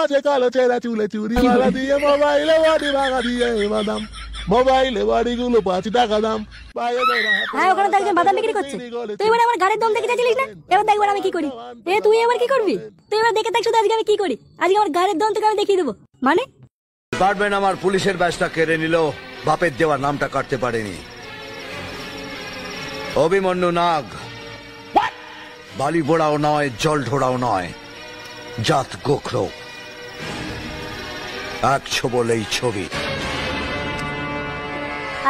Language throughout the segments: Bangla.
আছে কালো চেরা চুলে চুরি মালা দিয়ে মোবাইলে বাড়ি ভাঙা দিয়ে বাদাম মোবাইলে বাড়িগুলো 5 টাকা দাম। হ্যাঁ ওখানে তো একজন বাদাম বিক্রি করছে, তুই এবার আমার গাড়ির দম দেখে চাইছিলিস না? এবার দেখবার আমি কি করি। তুই এবার কি করবি? তুই এবার দেখে দেখ শুধু আজকে আমি কি করি। আজকে আমার গাড়ির দম তোকে আমি দেখিয়ে দেবো। মানে ডিপার্টমেন্ট আমার পুলিশের ব্যাচটা কেড়ে নিল, বাপের দেওয়ার নামটা কাটতে পারেনি। অভিমন্যু নাগ বালি বোড়াও নয়, জল ঢোড়াও নয়, জাত গোখরো, একশো বলেই ছবি।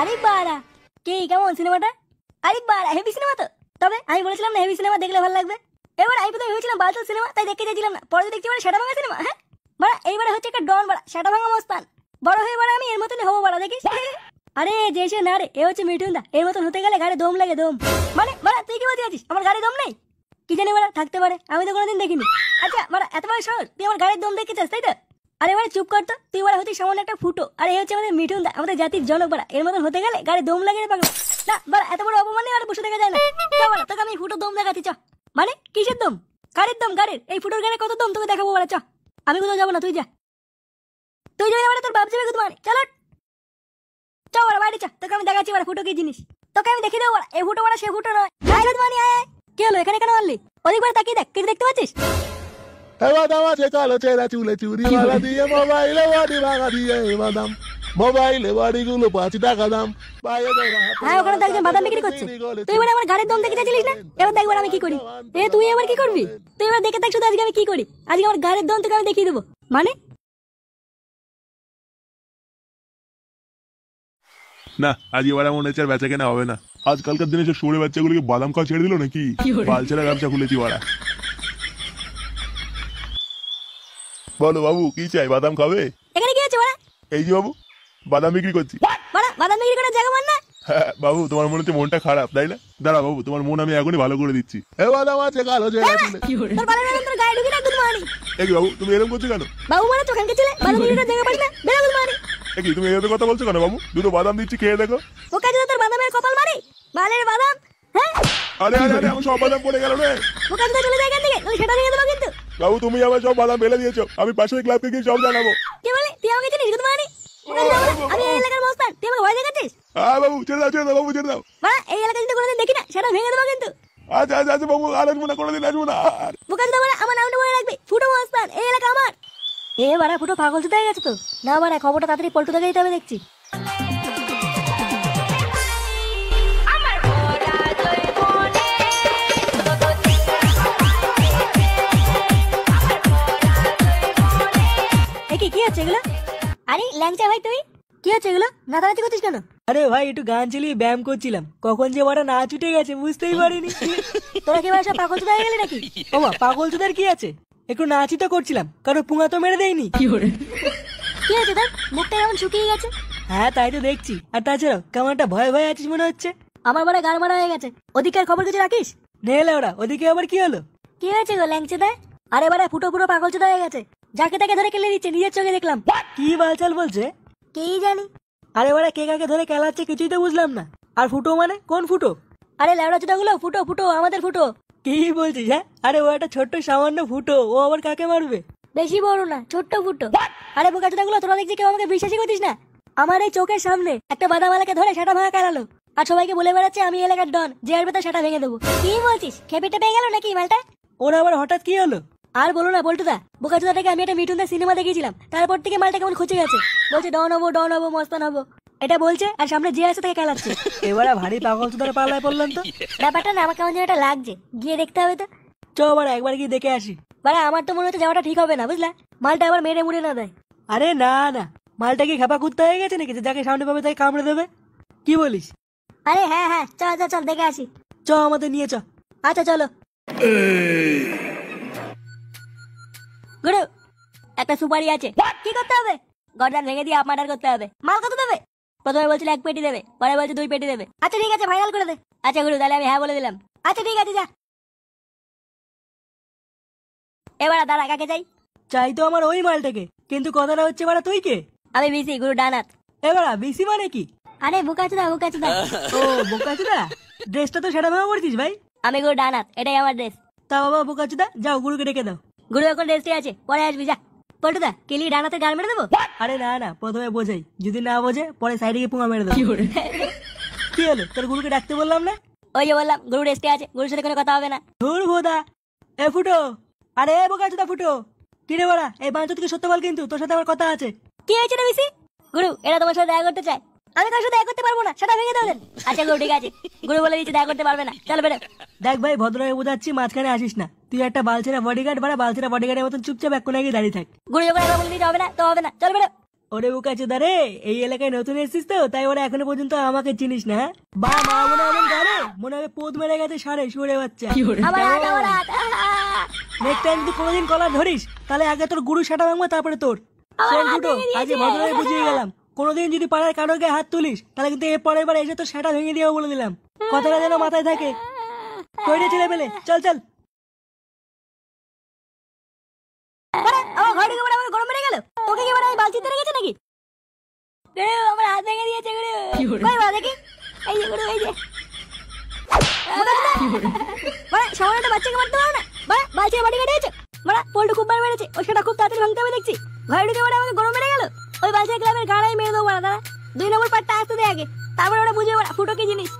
আরে বাড়া কে কেমন সিনেমাটা? আরে বাড়া হেভি সিনেমা তো। তবে আমি বলেছিলাম না হেভি সিনেমা দেখলে ভালো লাগবে। এবার আমি তো ভেবেছিলাম বালতাল সিনেমা, তাই দেখতে চাইছিলাম না। পরে দেখছি মানে সেটা ভাঙা সিনেমা। হ্যাঁ বাড়া এইবারে হচ্ছে একটা ডন বাড়া, সেটা ভাঙা মস্তান। বড় হয়ে বাড়া আমি এর মতনই হবো বাড়া, দেখিস। আরে যে না রে, এ হচ্ছে মিঠুন দা। এর মতন হতে গেলে গাড়ি দম লাগে, দম। মানে বাড়া তুই কি বলতে চাচ্ছিস আমার গাড়ি দম নেই? কি জানি বাড়া, থাকতে পারে, আমি তো কোনোদিন দেখিনি। আচ্ছা বাড়া এত বড় সাহস, তুই আমার গাড়ির দম দেখতে চাস তাই তো? আরে বাড়া চুপ কর তো, তুই বাড়া হচ্ছিস সামান্য একটা ফুটো। আর এই হচ্ছে আমাদের মিঠুন দা, আমাদের জাতির জনক বাড়া। এর মতন হতে গেলে গাড়ি দম লাগে পাগল। না বাড়া এত বড় অপমানে আর বসে দেখা যায় না। চল বাড়া তোকে আমি ফুটো দম দেখাচ্ছি চ। মানে কিসের দম? গাড়ির দম, গাড়ির। এই ফুটোর গাড়ি কত দম তোকে দেখাবো বাড়া চ। আমি কোথাও যাবো না, তুই যা। তুই যাবি না তোর বাপ যাবে কোথাও। চল চ বাড়া বাড়ি চ, তোকে আমি দেখাচ্ছি বাড়া ফুটো কি জিনিস। তোকে আমি দেখিয়ে দেবো বাড়া, এই ফুটো বাড়া সে ফুটো নয়। মানে আয় কি হলো এখানে কেন আনলি? ওদিক বাড়া তাকিয়ে দেখ, কিছু দেখতে পাচ্ছিস? বাদাম আছে কালো চেরা চুলে চুরি মালা দিয়ে মোবাইলে বাড়ি ভাঙা দিয়ে বাদাম মোবাইলে বাড়িগুলো 5 টাকা দাম। হ্যাঁ ওখানে তো একজন বাদাম বিক্রি করছে, তুই এবার আমার গাড়ির দম দেখে চাইছিলিস না? এবার দেখবার আমি কি করি। তুই এবার কি করবি? তুই এবার দেখে দেখ শুধু আজকে আমি কি করি। আজকে আমার গাড়ির দম তোকে আমি দেখিয়ে দেবো। মানে না আজ এবার মনে হচ্ছে আর বেচা কেনা হবে না। আজকালকার দিনে যে শুয়োরের বাচ্চাগুলোকে বাদাম খাওয়া ছেড়ে দিল নাকি, বালছেরা ব্যবসা খুলেছি ওরা। বলো বাবু কি চাই, বাদাম খাবে? এখানে কি আছে ওরা? এই যে বাবু বাদাম বিক্রি করছি। বাদাম বিক্রি করার জায়গা মান না? হ্যাঁ বাবু তোমার মনে হচ্ছে মনটা খারাপ তাই না? দাঁড়া বাবু তোমার মন আমি এখনই ভালো করে দিচ্ছি। বাদাম আছে কালো চেরা চুলে। তোর বালের বাদাম তোর গায়ে ঢুকে না গুদ মারি। এই বাবু তুমি এরকম করছো কেন? বাবু মানে চোখান কে ছিলে, বাদাম বিক্রি করার জায়গা পাস না, বেরা গুদ মারি। কি তুমি এরকম কথা বলছো কেন বাবু? দুটো বাদাম দিচ্ছি খেয়ে দেখো। ও কাজে তোর বাদামের কপাল মারি, বালের বাদাম। হ্যাঁ আরে আরে আরে আমার সব বাদাম পড়ে গেল রে। ও কাজে চলে যায় এখান থেকে, তাহলে সেটা ভেঙে দেবো কিন্তু। বাবু তুমি আমার সব বাদাম ফেলে দিয়েছো, আমি পাশের ক্লাবকে গিয়ে সব জানাবো। কি বলে তুই আমাকে চিনিস গুদ মারি? আমি এই এলাকার মস্তান, তুই আমাকে ভয় দেখাচ্ছিস? হ্যাঁ বাবু ছেড়ে দাও বাবু ছেড়ে দাও। মানে এই এলাকা যদি কোনোদিন দেখি না সেটা ভেঙে দেবো কিন্তু। আচ্ছা আচ্ছা আচ্ছা বাবু আর আসবো না, কোনোদিন আসবো না। বোকা যদি আমার নামটা মনে রাখবি, ফুটো মস্তান, এই এলাকা আমার। এ বাড়া ফুটো পাগল চুদা হয়ে গেছে তো। না বাড়া খবরটা তাড়াতাড়ি পল্টু থেকে দিতে হবে দেখছি। কি হচ্ছে এগুলো? আরে ল্যাংচা ভাই তুই কি হচ্ছে এগুলো? নাচানাচি করছিস কেন? আরে ভাই একটু গান চালিয়ে ব্যায়াম করছিলাম, কখন যে বড় নাচ উঠে গেছে বুঝতেই পারিনি। তোরা কি সব পাগল চুদা হয়ে গেলি নাকি? ওমা পাগল চুদার কি আছে, একটু নাচই তো করছিলাম, কারো পুঙা তো মেরে দেয়নি। কি হয়েছে তোর? মুখটা কেমন শুকিয়ে গেছে। হ্যাঁ তাই তো দেখছি। আর তাছাড়াও কেমন একটা ভয় ভয় আছিস মনে হচ্ছে। আমার বড় গাড় মারা হয়ে গেছে, ওদিকের খবর কিছু রাখিস? নেলে ওরা ওদিকে আবার কি হলো? কি হয়েছে গো ল্যাংচা? আরে বারে ফুটো পুরো পাগল চুদা হয়ে গেছে, যাকে তাকে ধরে কেলে দিচ্ছে, নিজের চোখে দেখলাম। কি বালচাল বলছে? কি জানি। আরে বারে কে কাকে ধরে খেলাচ্ছে কিছুই তো বুঝলাম না। আর ফুটো মানে কোন ফুটো? আরে ল্যাবড়া চুদা গুলো ফুটো ফুটো, আমাদের ফুটো। কি বলছিস? হ্যাঁ আরে ও একটা ছোট্ট সামান্য ফুটো, ও আবার কাকে মারবে? বেশি বড় না, ছোট্ট ফুটো। আরে বোকা চুদা গুলো তোরা দেখছি কেউ আমাকে বিশ্বাসই করছিস না। আমার এই চোখের সামনে একটা বাদামালাকে ধরে সেটা ভাঙা কালালো, আর সবাইকে বলে বেড়াচ্ছে আমি এলাকার ডন, যে আসবে তার সেটা ভেঙে দেবো। কি বলছিস? খেপিটা পেয়ে গেল নাকি মালটা? ওরা আবার হঠাৎ কি হলো? আর বলো না বল্টুদা, বোকা চুদাটাকে আমি একটা মিঠুনদার সিনেমা দেখিয়েছিলাম, তারপর থেকে মালটা কেমন খুঁজে গেছে, বলছে ডন হবো মস্তান হবো, এটা বলছে, আর সামনে যে আছে তাকে খেলাচ্ছে। এবারে ভারী পাগল চুদার পাল্লায় পড়লাম তো। ব্যাপারটা না আমার কেমন যেন একটা লাগছে, গিয়ে দেখতে হবে তো। চ আবার একবার গিয়ে দেখে আসি। বাড়া আমার তো মনে হচ্ছে যাওয়াটা ঠিক হবে না, বুঝলা? মালটা আবার মেরে মুড়ে না দেয়। আরে না না, মালটা কি খেপা কুত্তা হয়ে গেছে নাকি যাকে সামনে পাবে তাকে কামড়ে দেবে? কি বলিস? আরে হ্যাঁ হ্যাঁ চল চল চল দেখে আসি। চ আমাদের নিয়ে চ। আচ্ছা চলো। গুরু একটা সুপারি আছে, কি করতে হবে? গর্দান ভেঙে দিয়ে আপনার করতে হবে। মাল কত দেবে? প্রথমে বলছিল 1 পেটি দেবে, পরে বলছে 2 পেটি দেবে। আচ্ছা ঠিক আছে ফাইনাল করে দে। আচ্ছা গুরু তাহলে আমি হ্যাঁ বলে দিলাম। আচ্ছা ঠিক আছে যা। এবার দাঁড়া, কাকে চাই? চাই তো আমার ওই মালটাকে, কিন্তু কথাটা হচ্ছে বাড়া তুই কে? আমি বিসি, গুরু ডানাত। এবার বিসি মানে কি? আরে বোকাচুদা বোকাচুদা। ও বোকাচুদা, ড্রেসটা তো সেটা ভাবে পড়ছিস ভাই। আমি গুরু ডানাত, এটাই আমার ড্রেস। তা বাবা বোকাচুদা যাও গুরুকে ডেকে দাও। গুরু এখন রেস্টে আছে, পরে আসবি যা। পল্টুদা কেলি ডানাতে গান মেরে দেবো? আরে না না, প্রথমে বোঝাই, যদি না বোঝে পরে সাইডে গিয়ে পুঙা মেরে দেবো। কি হলো, তোর গুরুকে ডাকতে বললাম না? ওই যে বললাম গরু রেস্টে আছে, গরুর সাথে কোনো কথা হবে না। ধুর ভোদা। এ ফুটো, আরে এ বোকা চোদা ফুটো, কি রে বড়া, এই বাঞ্চো থেকে সত্য বল, কিন্তু তোর সাথে আমার কথা আছে। কি হয়েছে রে বিসি? গুরু এরা তোমার সাথে দেখা করতে চায়। আমি কারোর সাথে দেখা করতে পারবো না, সেটা ভেঙে দেবেন। আচ্ছা গুরু ঠিক আছে, গুরু বলে দিচ্ছে দেখা করতে পারবে না, চল বেরো। দেখ ভাই, ভদ্রভাবে বোঝাচ্ছি, মাঝখানে আসিস না। তুই একটা বালছেরা বডিগার্ড, বাড়া বালছেরা বডিগার্ডের মতন চুপচাপ এক কোণে গিয়ে দাঁড়িয়ে থাক। গুরু যখন একবার বলে দিচ্ছে হবে না তো হবে না, চল বেরো। ওরে বোকা চোদা রে, এই এলাকায় নতুন এসেছিস তো, তাই ওরা এখনো পর্যন্ত আমাকে চিনিস না? হ্যাঁ? বা মা মনে এমন গাড়ে মনে হবে পোদ মেরে গেছে সারে সুরে বাচ্চা। আমার হাত, আমার হাত। নেক্সট টাইম যদি কোনোদিন কলার ধরিস, তাহলে আগে তোর গুরু সেটা ভাঙবো, তারপরে তোর। শোন ফুটো, আজকে ভদ্রভাবে বুঝিয়ে গেলাম, কোনোদিন যদি পাড়ার কারোর গায়ে হাত তুলিস, তাহলে কিন্তু এর পরের বার এসে তোর সেটা ভেঙে দিয়েও বলে দিলাম। কথাটা যেন মাথায় থাকে। কইরে ছেলে পেলে, চল চল। আমার ঘরে ঢুকে পড়ে আমাকে গরম মেরে গেল। তোকে কি বলে বালতিতে রেখেছে নাকি? গুরু আমার হাত ভেঙে দিয়েছে গুরু। কই বা দেখি, এই যে গুরু, এই যে। মানে সামান্য একটা বাচ্চাকে মারতে পারো না? মানে বালতির বাড়ি কেটে গেছে। মানে পল্টু খুব বার মেরেছে, ওই সেটা খুব তাড়াতাড়ি ভাঙতে হবে দেখছি। ঘরে ঢুকে পড়ে আমাকে গরম মেরে গেল। ওই বালতির ক্লাবের গাড়াই মেরে দেবো না দাদা। 2 নম্বর পার্টটা আসতে দে আগে, তারপরে ওরা বুঝবে ফুটো কি জিনিস।